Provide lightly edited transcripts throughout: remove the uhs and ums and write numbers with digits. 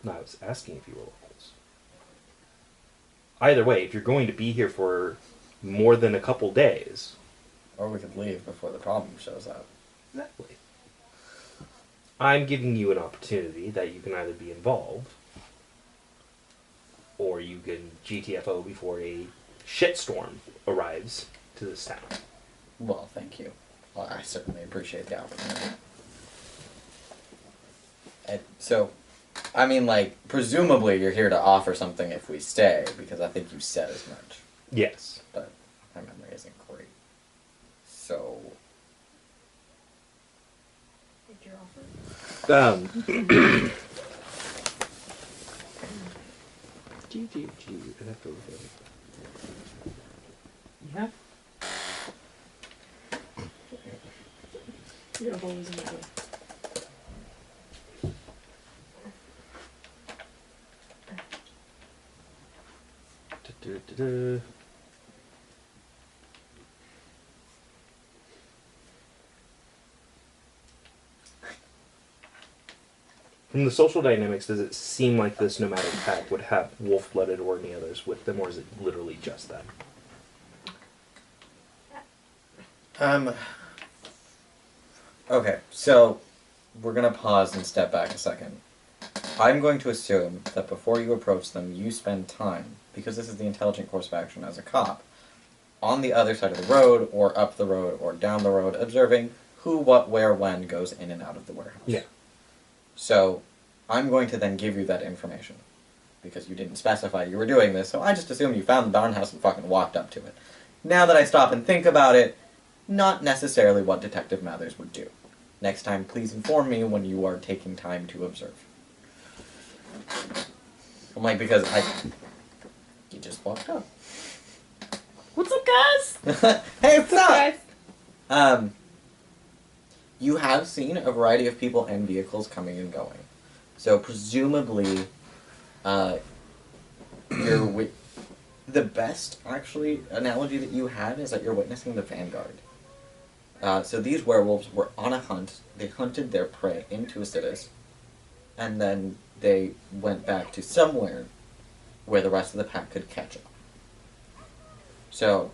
I was asking if you were locals. Either way, if you're going to be here for more than a couple days... Or we could leave before the problem shows up. Exactly. I'm giving you an opportunity that you can either be involved, or you can GTFO before a shitstorm arrives to this town. Well, thank you. Well, I certainly appreciate the opportunity. So, I mean, like, presumably you're here to offer something if we stay, because I think you said as much. Yes. But my memory isn't great. So... What's your offer? Yeah. You're always in the way. From the social dynamics, does it seem like this nomadic pack would have wolf-blooded or any others with them, or is it literally just them? Okay, so we're gonna pause and step back a second. I'm going to assume that before you approach them, you spend time, because this is the intelligent course of action as a cop, on the other side of the road, or up the road, or down the road, observing who, what, where, when goes in and out of the warehouse. Yeah. So, I'm going to then give you that information, because you didn't specify you were doing this, so I just assumed you found the darn house and fucking walked up to it. Now that I stop and think about it, not necessarily what Detective Mathers would do. Next time, please inform me when you are taking time to observe. I'm like, because you just walked up. What's up, guys? Hey, what's up? Guys. You have seen a variety of people and vehicles coming and going. So presumably, the best, actually, analogy that you had is that you're witnessing the vanguard. So these werewolves were on a hunt. They hunted their prey into Acidus, and then they went back to somewhere where the rest of the pack could catch up. So,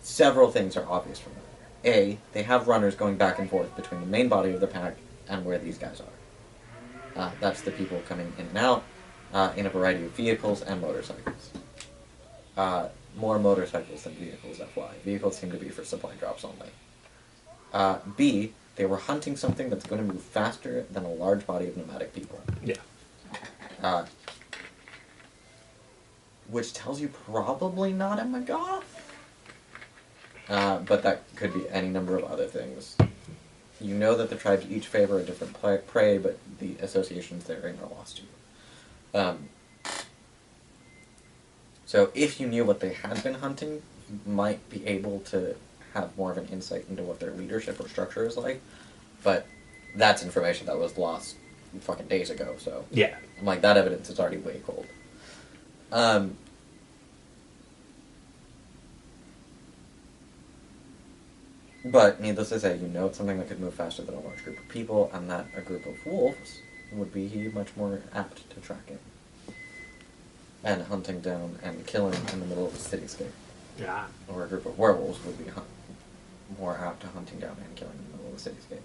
several things are obvious from that. A, they have runners going back and forth between the main body of the pack and where these guys are. That's the people coming in and out in a variety of vehicles and motorcycles. More motorcycles than vehicles that fly. Vehicles seem to be for supply drops only. B, they were hunting something that's going to move faster than a large body of nomadic people. Yeah. Which tells you probably not a Magath. But that could be any number of other things. You know that the tribes each favor a different prey, but the associations therein are lost to you. So if you knew what they had been hunting, you might be able to have more of an insight into what their leadership or structure is like. But that's information that was lost fucking days ago, so... Yeah. I'm like, that evidence is already way cold. But, needless to say, you know it's something that could move faster than a large group of people, and that a group of wolves would be much more apt to track it. And hunting down and killing in the middle of the cityscape. Yeah. Or a group of werewolves would be more apt to hunting down and killing in the middle of the cityscape.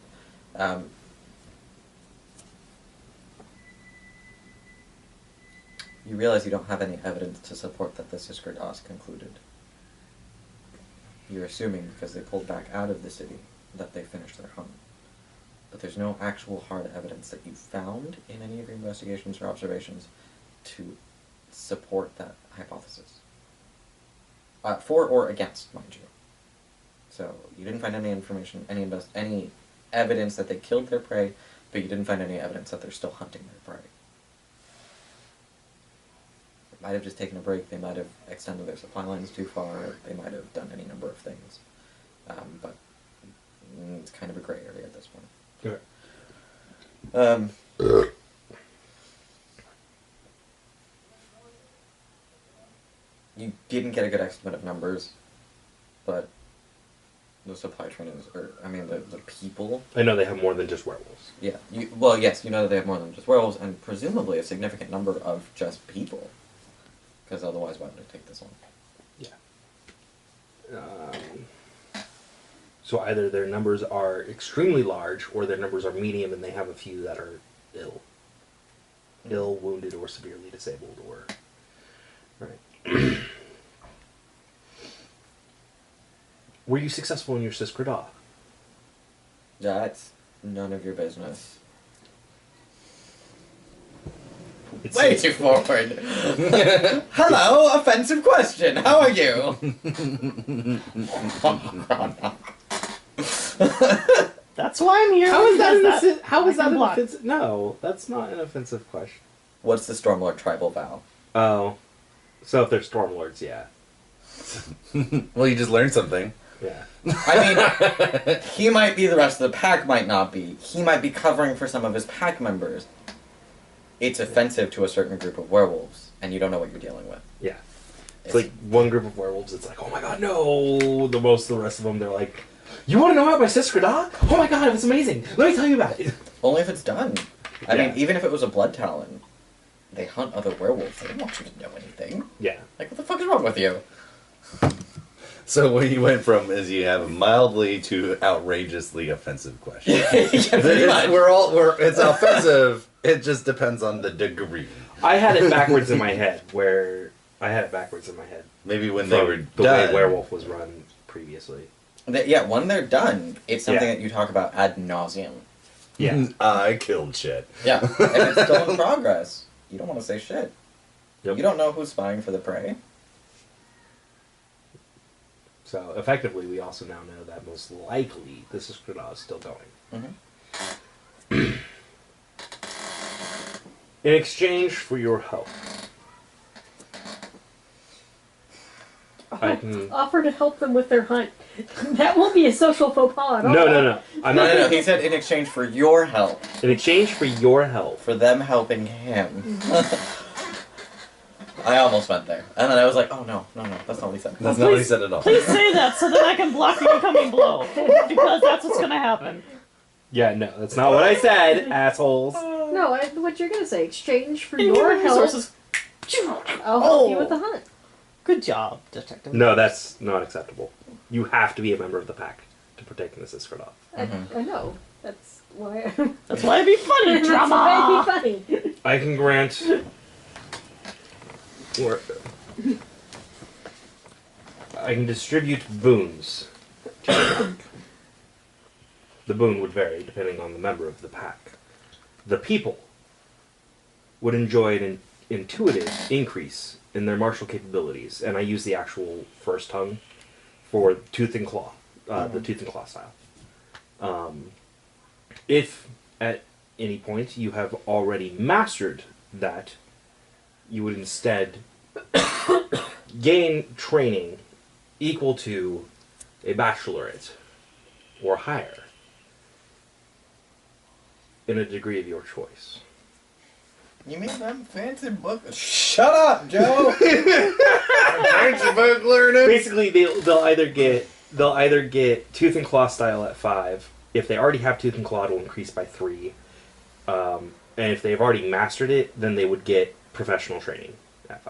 You realize you don't have any evidence to support that this is Grados concluded. You're assuming because they pulled back out of the city that they finished their hunt. But there's no actual hard evidence that you found in any of your investigations or observations to support that hypothesis. For or against, mind you. So you didn't find any information, any evidence that they killed their prey, but you didn't find any evidence that they're still hunting their prey. They might have just taken a break, they might have extended their supply lines too far, they might have done any number of things. But it's kind of a gray area at this point. Okay. You didn't get a good estimate of numbers, but the supply train is, or I mean the people. I know they have more than just werewolves. Yeah. Well, yes, you know that they have more than just werewolves, and presumably a significant number of just people. Because otherwise, why would it take this long? So either their numbers are extremely large, or their numbers are medium, and they have a few that are ill, wounded, or severely disabled, or right. Were you successful in your Siskradal? That's none of your business. It's Way too forward. Hello, offensive question. How are you? That's why I'm here. How is that because an how is I that can an block. offensive? No, that's not an offensive question. What's the Stormlord tribal vow? Oh, so if they're Stormlords, yeah, Well, you just learned something. yeah. I mean, he might be, the rest of the pack might not be. He might be covering for some of his pack members. It's offensive to a certain group of werewolves, and you don't know what you're dealing with. Yeah. It's like one group of werewolves, it's like, oh my god, no! The rest of them, they're like, you want to know about my sister Da? Oh my god, it's amazing! Let me tell you about it! Only if it's done. I Yeah. mean, even if it was a blood talon, they hunt other werewolves. They don't want you to know anything. Yeah. Like, what the fuck is wrong with you? So what you went from is you have a mildly to outrageously offensive question. Yeah, pretty much. It's offensive. It just depends on the degree. I had it backwards in my head, Maybe when they from were the done. way Werewolf was run previously. Yeah, when they're done, it's something Yeah. that you talk about ad nauseum. Yeah. I killed shit. Yeah, and it's still in progress. You don't want to say shit. Yep. You don't know who's spying for the prey. So, effectively, we also now know that most likely the sister Da is still going. Mm-hmm. In exchange for your help, I can... Offer to help them with their hunt. That won't be a social faux pas at all. No. I'm not No, gonna... he said in exchange for your help. In exchange for your help. For them helping him. I almost went there. And then I was like, oh no, that's not what he said. That's not what he said at all. Please say that so that I can block the incoming blow. Because that's what's going to happen. Yeah, no, that's not what I said, assholes. No, what you're going to say. Exchange for In your your help. resources. I'll help you with the hunt. Good job, Detective. No, that's not acceptable. You have to be a member of the pack to partake in this Iskradov. Mhm. I know. That's why. That's why it'd be funny, That's drama. why it'd be funny. I can grant... Or... I can distribute boons to the pack. The boon would vary depending on the member of the pack. The people would enjoy an intuitive increase in their martial capabilities, and I use the actual first tongue for tooth and claw, the tooth and claw style. If at any point you have already mastered that, you would instead gain training equal to a bachelorate or higher in a degree of your choice. You mean them fancy books? Shut up, Joe! Aren't you both learning? Basically, they'll either get tooth and claw style at 5. If they already have tooth and claw, it'll increase by 3. And if they've already mastered it, then they would get professional training at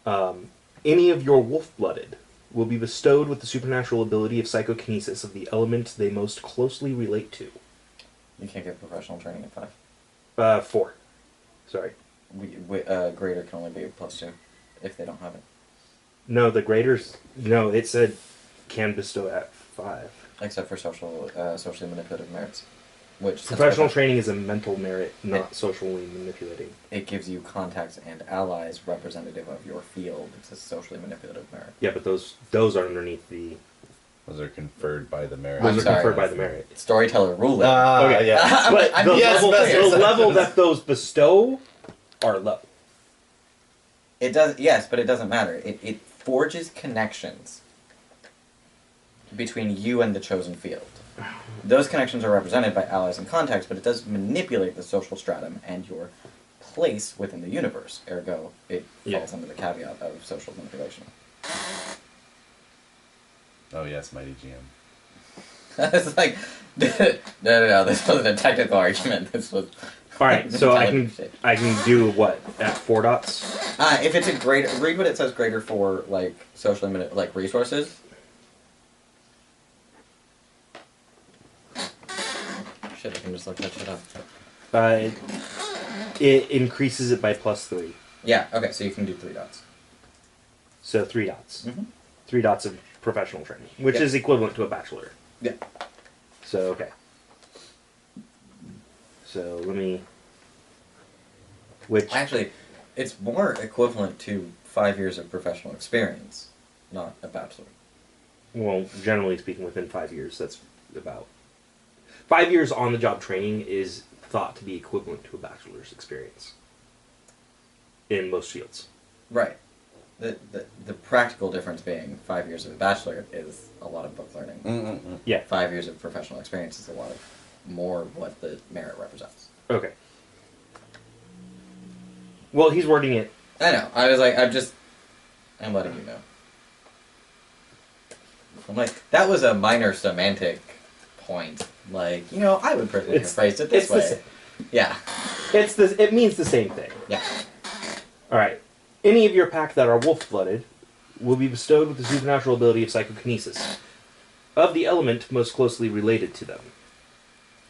5. Any of your wolf-blooded will be bestowed with the supernatural ability of psychokinesis of the element they most closely relate to. You can't get professional training at 5. 4. Sorry. Greater can only be +2 if they don't have it. No, the graders... No, it said can bestow at 5. Except for socially manipulative merits. Which Professional training is a mental merit, not socially manipulating. It gives you contacts and allies representative of your field. It's a socially manipulative merit. Yeah, but those are underneath the... Those are conferred by the merit. I'm Those are sorry. conferred by the merit. Storyteller ruling. Okay. yeah. But I'm the, yes, level, yes. the level that those bestow are low. It does, yes, but it doesn't matter. It forges connections between you and the chosen field. Those connections are represented by allies and contacts, but it does manipulate the social stratum and your place within the universe. Ergo, it falls under the caveat of social manipulation. Oh yes, mighty GM. It's like, no. This wasn't a technical argument. This was. All right, so intelligent shit. I can do what at 4 dots. If it's a greater, read what it says. Greater for like social limited like resources. Shit, I can just look that shit up. It increases it by +3. Yeah. Okay, so you can do 3 dots. So 3 dots. Mhm. 3 dots of professional training, which Yeah. is equivalent to a bachelor. Yeah. So, okay. So, let me... Which... Actually, it's more equivalent to 5 years of professional experience, not a bachelor. Well, generally speaking, within 5 years, that's about... 5 years on-the-job training is thought to be equivalent to a bachelor's experience. In most fields. Right. The practical difference being 5 years of a bachelor is a lot of book learning. Mm-mm-mm. Yeah. 5 years of professional experience is a lot of more what the merit represents. Okay. Well, he's wording it... I know. I was like, I'm letting you know. I'm like, that was a minor semantic point. Like, I would personally have phrased it this it's the way. same. Yeah. It means the same thing. Yeah. Alright. Any of your pack that are wolf-blooded will be bestowed with the supernatural ability of psychokinesis, of the element most closely related to them.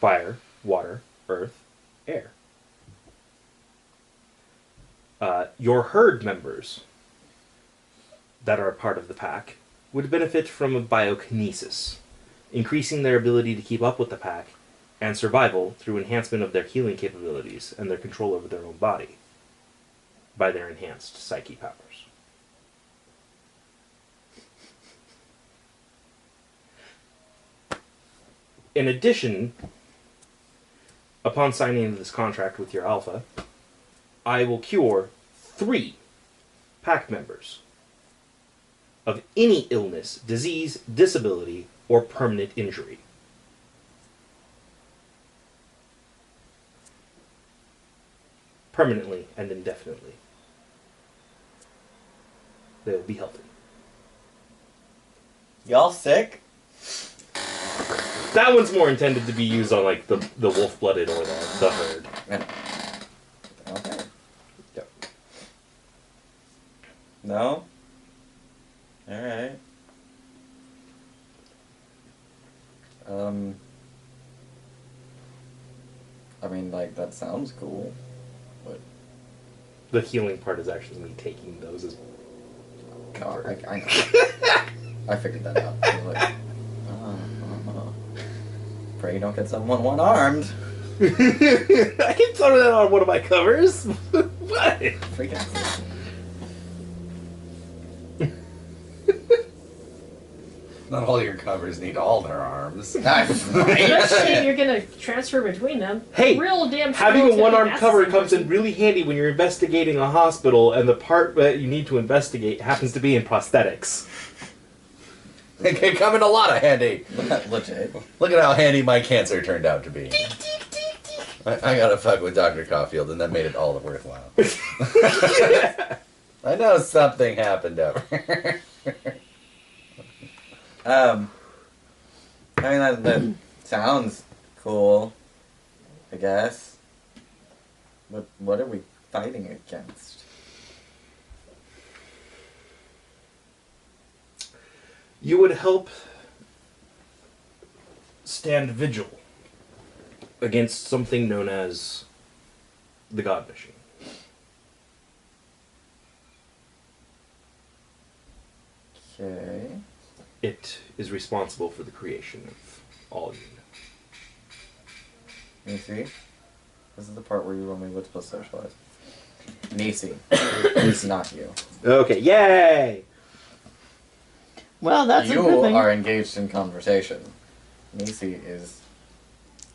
Fire, water, earth, air. Your herd members that are a part of the pack would benefit from a biokinesis, increasing their ability to keep up with the pack and survival through enhancement of their healing capabilities and their control over their own body by their enhanced psyche powers. In addition, upon signing this contract with your alpha, I will cure 3 pack members of any illness, disease, disability, or permanent injury. Permanently and indefinitely. They will be healthy. Y'all sick? That one's more intended to be used on like the wolf-blooded or the herd. Okay. Yep. No? Alright. I mean, like, that sounds cool. But, The healing part is actually me taking those as God, I know. I figured that out. I was like, pray you don't get someone one-armed. I can throw that on one of my covers. What? Freaking Not all your covers need all their arms. Just saying you're gonna transfer between them. Hey, Real damn having a skill's gonna be one-armed cover necessary. comes in really handy when you're investigating a hospital and the part that you need to investigate happens to be in prosthetics. It can come in a lot of handy. legit. Look at how handy my cancer turned out to be. I gotta fuck with Dr. Caulfield, and that made it all worthwhile. I know something happened over here. I mean, that sounds cool, I guess. But what are we fighting against? You would help stand vigil against something known as the God Machine. Okay. It is responsible for the creation of all units. Nisi, this is the part where you roll me what's supposed to socialize. Nisi. It's not you. Okay, yay! Well, that's a good You thing. are engaged in conversation. Nisi is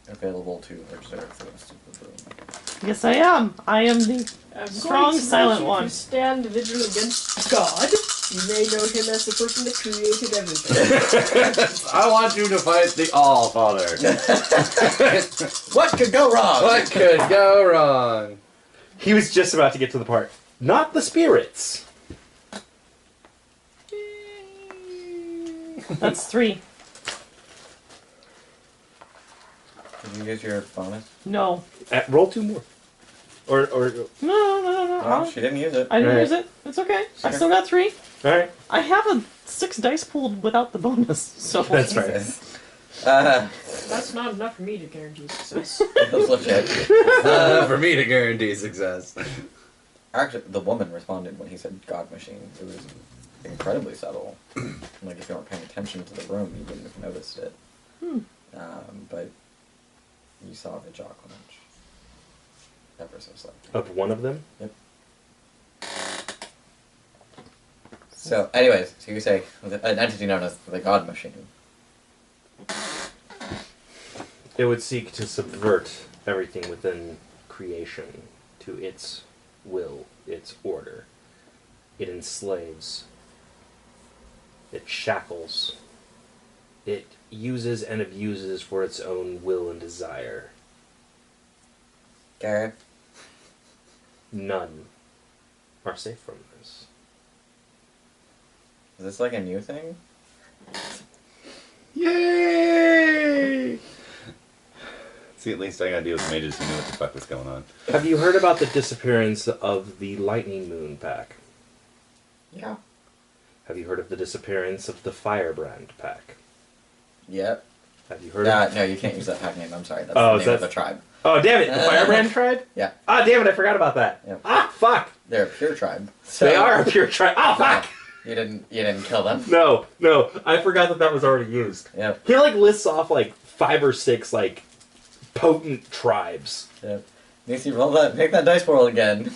available to observe the rest of the room. Yes, I am. I am the I'm strong, going to silent make you one. stand vigil against God. You may know him as the person that created everything. I want you to fight the All-Father. What could go wrong? What could go wrong? He was just about to get to the part. Not the spirits. That's 3. Did you use your bonus? No. Roll 2 more. Or No. No, she didn't use it. I didn't Alright. use it. It's okay. I Sure. still got 3. all right. I have a 6 dice pooled without the bonus, so That's right. Jesus. That's not enough for me to guarantee success. That's legit. For me to guarantee success. Actually, the woman responded when he said God machine. It was incredibly subtle. Like, if you weren't paying attention to the room, you wouldn't have noticed it. But you saw the jaw clench. Ever so slightly. Of one of them? Yep. So, anyways, so you say an entity known as the God machine. It would seek to subvert everything within creation to its will, its order. It enslaves. It shackles. It uses and abuses for its own will and desire. Okay. None are safe from this. Is this like a new thing? Yay! See, at least I got to deal with mages who knew what the fuck was going on. Have you heard about the disappearance of the Lightning Moon pack? Yeah. Have you heard of the disappearance of the Firebrand pack? Yep. Have you heard of... No, you can't use that pack name. I'm sorry. That's Oh, the is name of that- the tribe. Oh, damn it! The Firebrand tribe? Yeah. Ah, damn it! I forgot about that. Yep. Ah, fuck! They're a pure tribe. So They are a pure tribe. Oh, fuck! You didn't kill them. No, I forgot that was already used. Yep. He like lists off like 5 or 6 like potent tribes. Yep. Nisi, roll that. Make that dice roll again.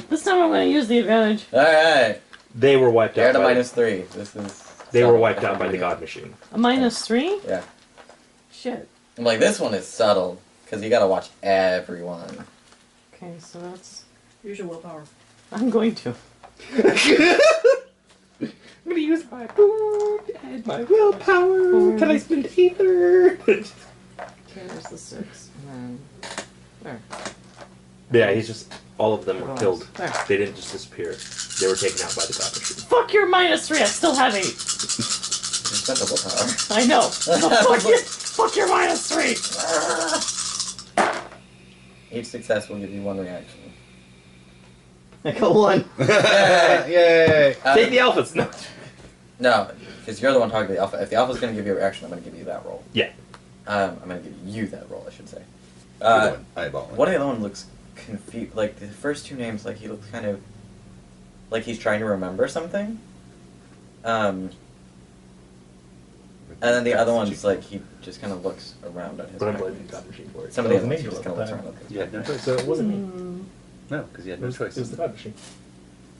this time I'm going to use the advantage. All right. They were wiped They're out. at a By -3. This is. they were subtle. wiped out by the God Machine. A -3? Yeah. Shit. I'm like, this one is subtle because you gotta watch everyone. Okay, so that's... Use your willpower. I'm going to. I'm gonna use my food and my willpower. Can I spend either? Okay, there's the 6. And then... There. Yeah, he's just all of them were What killed. else? There. They didn't just disappear. They were taken out by the God Machine. Fuck your -3, I still have 8. You spent the willpower. I know. Fuck your -3. Each success will give you 1 reaction. I got 1. Yay! Take the alphas. No. No, because you're the one talking to the alpha. If the alpha's gonna give you a reaction, I'm gonna give you that roll. Yeah. I'm gonna give you that roll, I should say. Good one. Eyeball one. One of the other one looks confused. Like, the first 2 names, like, he looks kind of... like he's trying to remember something. And then the other one's like, he just kind of looks around at his But I'm memories. blaming the God Machine for it. Some of the It other was ones, he me just who kind of looks let around at his You had no choice. So it wasn't me. No, because you had It no was, choice. it was the God Machine.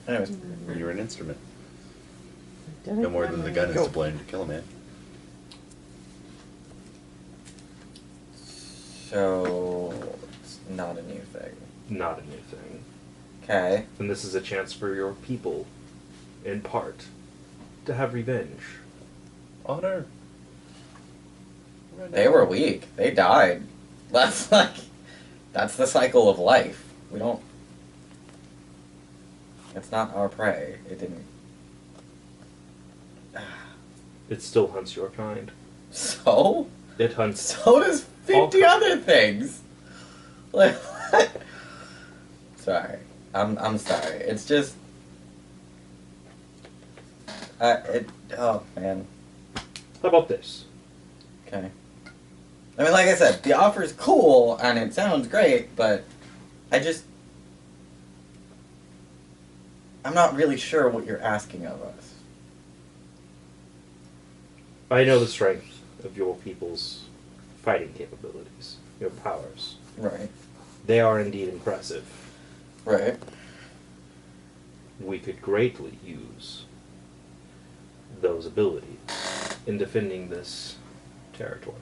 Anyways, You were an instrument. Did No it? more than the gun is to blame to kill a man. so... it's not a new thing. Not a new thing. Okay. And this is a chance for your people, in part, to have revenge. Honor. They were weak. They died. That's like... that's the cycle of life. We don't... it's not our prey. It didn't... It still hunts your kind. So? It hunts. So does 50 All- other things. Like, what? Sorry. I'm sorry. It's just... oh, man. How about this? Okay. I mean, like I said, the offer's cool, and it sounds great, but I just... I'm not really sure what you're asking of us. I know the strength of your people's fighting capabilities, your powers. Right. They are indeed impressive. Right. We could greatly use those abilities in defending this territory.